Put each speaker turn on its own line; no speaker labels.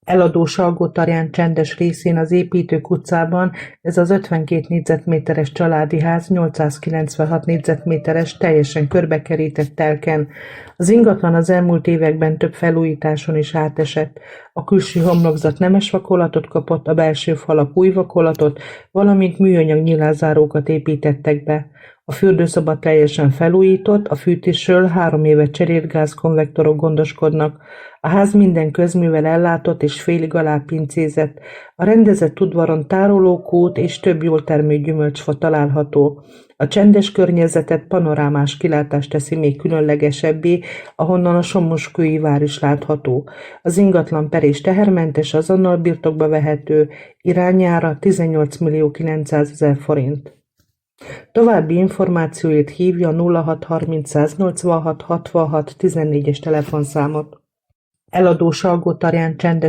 Eladó Salgótarján csendes részén az Építők utcában ez az 52 négyzetméteres családi ház 896 négyzetméteres teljesen körbekerített telken. Az ingatlan az elmúlt években több felújításon is átesett. A külső homlokzat nemes vakolatot kapott, a belső falak új vakolatot, valamint műanyag nyilázárókat építettek be. A fürdőszoba teljesen felújított, a fűtésről 3 éve cserélt gázkonvektorok gondoskodnak. A ház minden közművel ellátott és félig alápincézett. A rendezett udvaron tárolókút és több jól termő gyümölcsfa található. A csendes környezetet panorámás kilátás teszi még különlegesebbé, ahonnan a Somoskői vár is látható. Az ingatlan per és tehermentes, azonnal birtokba vehető, irányára 18.900.000 forint. További információért hívja a 0630 186 66 14-es telefonszámot. Eladó Salgótarján csendes